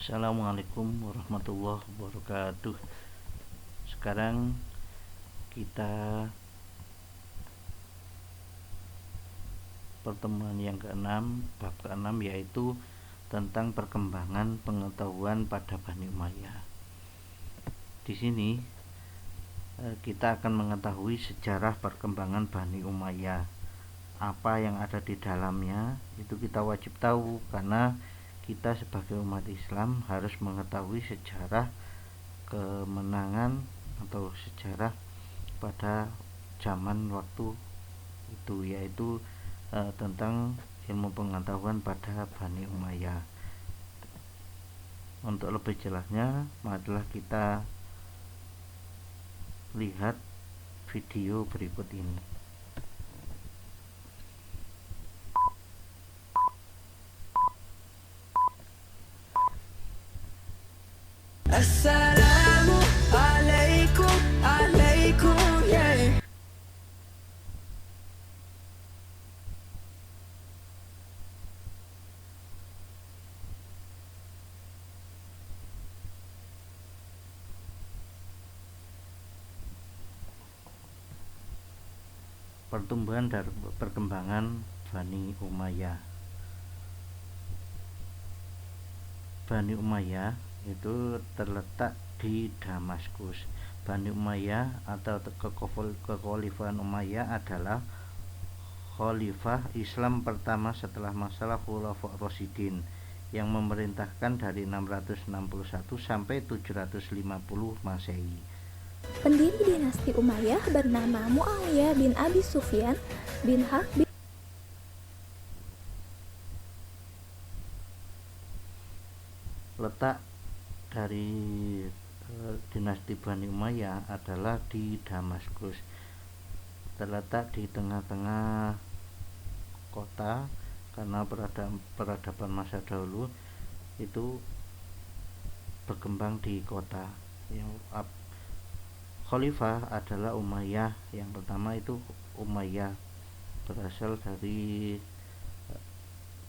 Assalamualaikum warahmatullahi wabarakatuh. Sekarang kita pertemuan yang ke-6, bab ke-6, yaitu tentang perkembangan pengetahuan pada Bani Umayyah. Di sini kita akan mengetahui sejarah perkembangan Bani Umayyah. Apa yang ada di dalamnya itu kita wajib tahu, karena kita sebagai umat Islam harus mengetahui sejarah kemenangan atau sejarah pada zaman waktu itu, yaitu tentang ilmu pengetahuan pada Bani Umayyah. Untuk lebih jelasnya, marilah kita lihat video berikut ini. Assalamu alaikum, alaikum, yeah. Pertumbuhan dan perkembangan Bani Umayyah. Bani Umayyah itu terletak di Damaskus. Bani Umayyah atau kekhalifahan Umayyah adalah khalifah Islam pertama setelah masa Khulafaur Rasyidin yang memerintahkan dari 661 sampai 750 Masehi. Pendiri dinasti Umayyah bernama Muawiyah bin Abi Sufyan bin Harb bin Letak dari dinasti Bani Umayyah adalah di Damaskus, terletak di tengah-tengah kota, karena peradaban masa dahulu itu berkembang di kota. Yang khalifah adalah Umayyah. Yang pertama itu Umayyah, berasal dari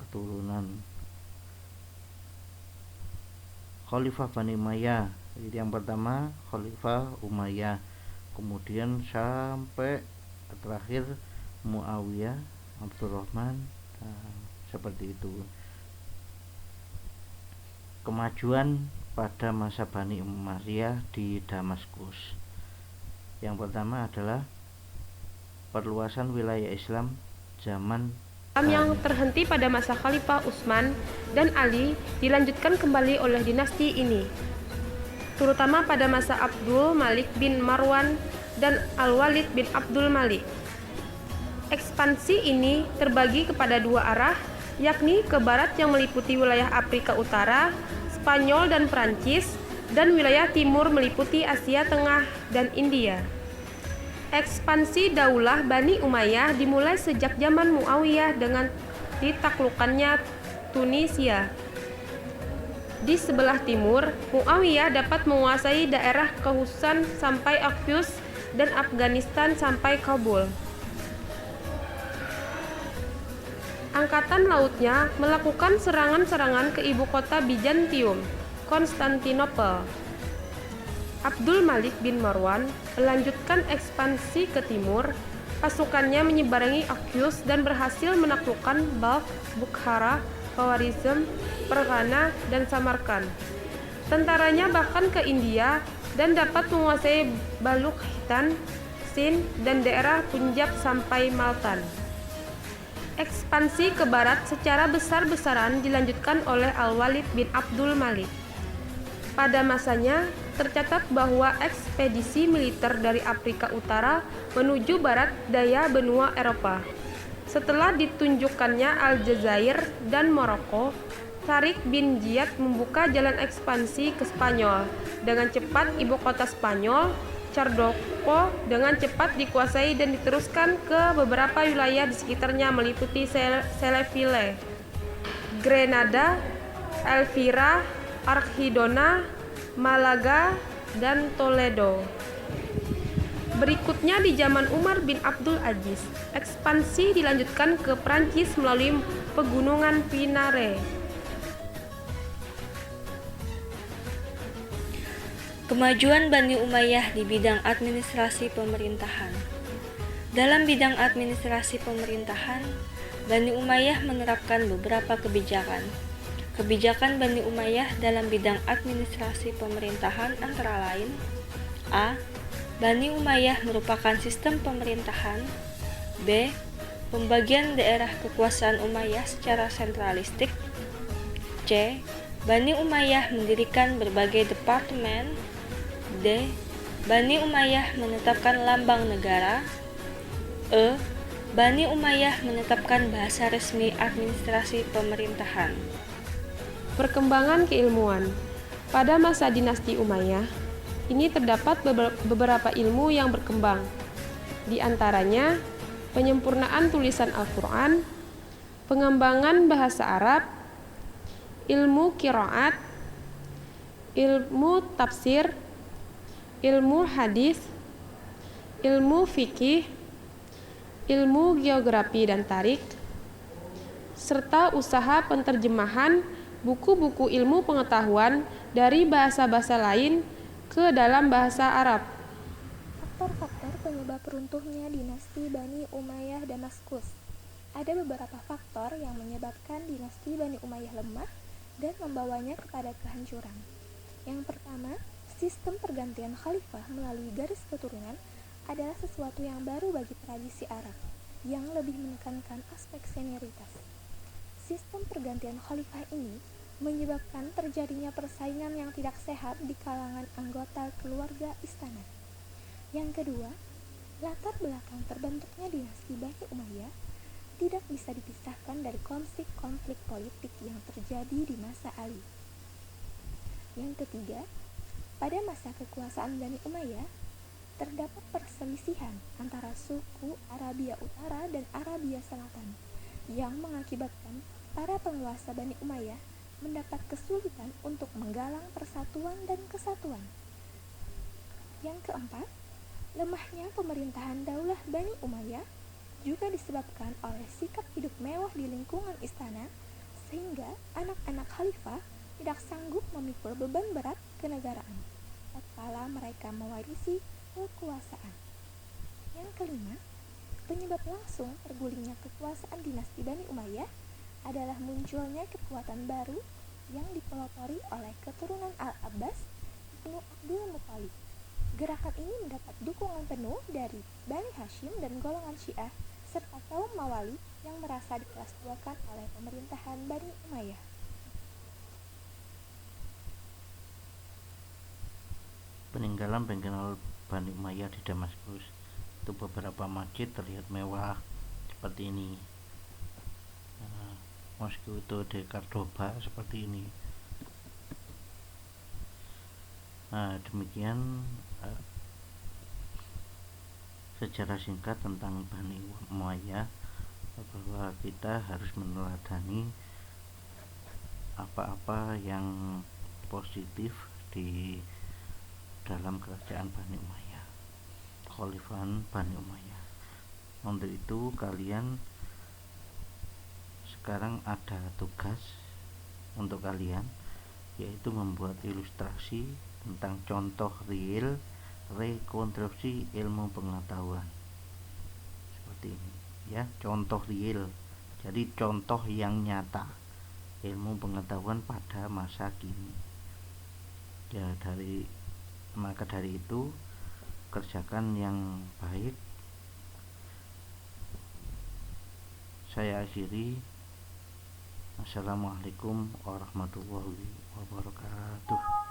keturunan Khalifah Bani Umayyah. Jadi yang pertama Khalifah Umayyah, kemudian sampai terakhir Muawiyah Abdurrahman, seperti itu. Kemajuan pada masa Bani Umayyah di Damaskus. Yang pertama adalah perluasan wilayah Islam zaman yang terhenti pada masa Khalifah Utsman dan Ali dilanjutkan kembali oleh dinasti ini, terutama pada masa Abdul Malik bin Marwan dan Al-Walid bin Abdul Malik. Ekspansi ini terbagi kepada dua arah, yakni ke barat yang meliputi wilayah Afrika Utara, Spanyol dan Prancis, dan wilayah timur meliputi Asia Tengah dan India. Ekspansi Daulah Bani Umayyah dimulai sejak zaman Muawiyah dengan ditaklukkannya Tunisia. Di sebelah timur, Muawiyah dapat menguasai daerah khususan sampai Akyus dan Afghanistan sampai Kabul. Angkatan lautnya melakukan serangan-serangan ke ibu kota Bizantium, Konstantinopel. Abdul Malik bin Marwan melanjutkan ekspansi ke timur. Pasukannya menyeberangi Akyus dan berhasil menaklukkan Balkh, Bukhara, Khawarizm, Ferghana, dan Samarkand. Tentaranya bahkan ke India dan dapat menguasai Balukhitan, Sind, dan daerah Punjab sampai Maltan. Ekspansi ke barat secara besar-besaran dilanjutkan oleh Al-Walid bin Abdul Malik. Pada masanya, tercatat bahwa ekspedisi militer dari Afrika Utara menuju barat daya benua Eropa. Setelah ditunjukkannya Aljazair dan Maroko, Tariq bin Ziyad membuka jalan ekspansi ke Spanyol. Dengan cepat ibu kota Spanyol, Cardoko, dengan cepat dikuasai dan diteruskan ke beberapa wilayah di sekitarnya meliputi Ceuta, Grenada, Elvira, Archidona, Malaga, dan Toledo. Berikutnya di zaman Umar bin Abdul Aziz, ekspansi dilanjutkan ke Prancis melalui pegunungan Pinare. Kemajuan Bani Umayyah di bidang administrasi pemerintahan. Dalam bidang administrasi pemerintahan, Bani Umayyah menerapkan beberapa kebijakan. Kebijakan Bani Umayyah dalam bidang administrasi pemerintahan antara lain: A. Bani Umayyah merupakan sistem pemerintahan. B. Pembagian daerah kekuasaan Umayyah secara sentralistik. C. Bani Umayyah mendirikan berbagai departemen. D. Bani Umayyah menetapkan lambang negara. E. Bani Umayyah menetapkan bahasa resmi administrasi pemerintahan. Perkembangan keilmuan. Pada masa dinasti Umayyah, ini terdapat beberapa ilmu yang berkembang. Di antaranya, penyempurnaan tulisan Al-Quran, pengembangan bahasa Arab, ilmu qiraat, ilmu tafsir, ilmu hadis, ilmu fikih, ilmu geografi dan tarik, serta usaha penterjemahan buku-buku ilmu pengetahuan dari bahasa-bahasa lain ke dalam bahasa Arab. Faktor-faktor penyebab runtuhnya dinasti Bani Umayyah Damaskus. Ada beberapa faktor yang menyebabkan dinasti Bani Umayyah lemah dan membawanya kepada kehancuran. Yang pertama, sistem pergantian khalifah melalui garis keturunan adalah sesuatu yang baru bagi tradisi Arab, yang lebih menekankan aspek senioritas. Sistem pergantian khalifah ini menyebabkan terjadinya persaingan yang tidak sehat di kalangan anggota keluarga istana. Yang kedua, latar belakang terbentuknya dinasti Bani Umayyah tidak bisa dipisahkan dari konflik-konflik politik yang terjadi di masa Ali. Yang ketiga, pada masa kekuasaan Bani Umayyah, terdapat perselisihan antara suku Arabia Utara dan Arabia Selatan yang mengakibatkan para penguasa Bani Umayyah mendapat kesulitan untuk menggalang persatuan dan kesatuan. Yang keempat, lemahnya pemerintahan Daulah Bani Umayyah juga disebabkan oleh sikap hidup mewah di lingkungan istana, sehingga anak-anak khalifah tidak sanggup memikul beban berat kenegaraan tatkala mereka mewarisi kekuasaan. Yang kelima, penyebab langsung tergulingnya kekuasaan dinasti Bani Umayyah adalah munculnya kekuatan baru yang dipelopori oleh keturunan Al-Abbas Ibnu Abdul Muthalib. Gerakan ini mendapat dukungan penuh dari Bani Hashim dan golongan Syiah serta kaum Mawali yang merasa dikelas duakan oleh pemerintahan Bani Umayyah. Peninggalan bengkel Bani Umayyah di Damaskus. Itu beberapa masjid terlihat mewah seperti ini. Moskow itu di Cordoba seperti ini. Nah, demikian sejarah singkat tentang Bani Umayyah, bahwa kita harus meneladani apa-apa yang positif di dalam kerajaan Bani Umayyah, Khalifahan Bani Umayyah. Untuk itu kalian sekarang ada tugas untuk kalian, yaitu membuat ilustrasi tentang contoh real rekonstruksi ilmu pengetahuan seperti ini ya, contoh real, jadi contoh yang nyata ilmu pengetahuan pada masa kini ya. Maka dari itu kerjakan yang baik. Saya akhiri. Assalamualaikum warahmatullahi wabarakatuh.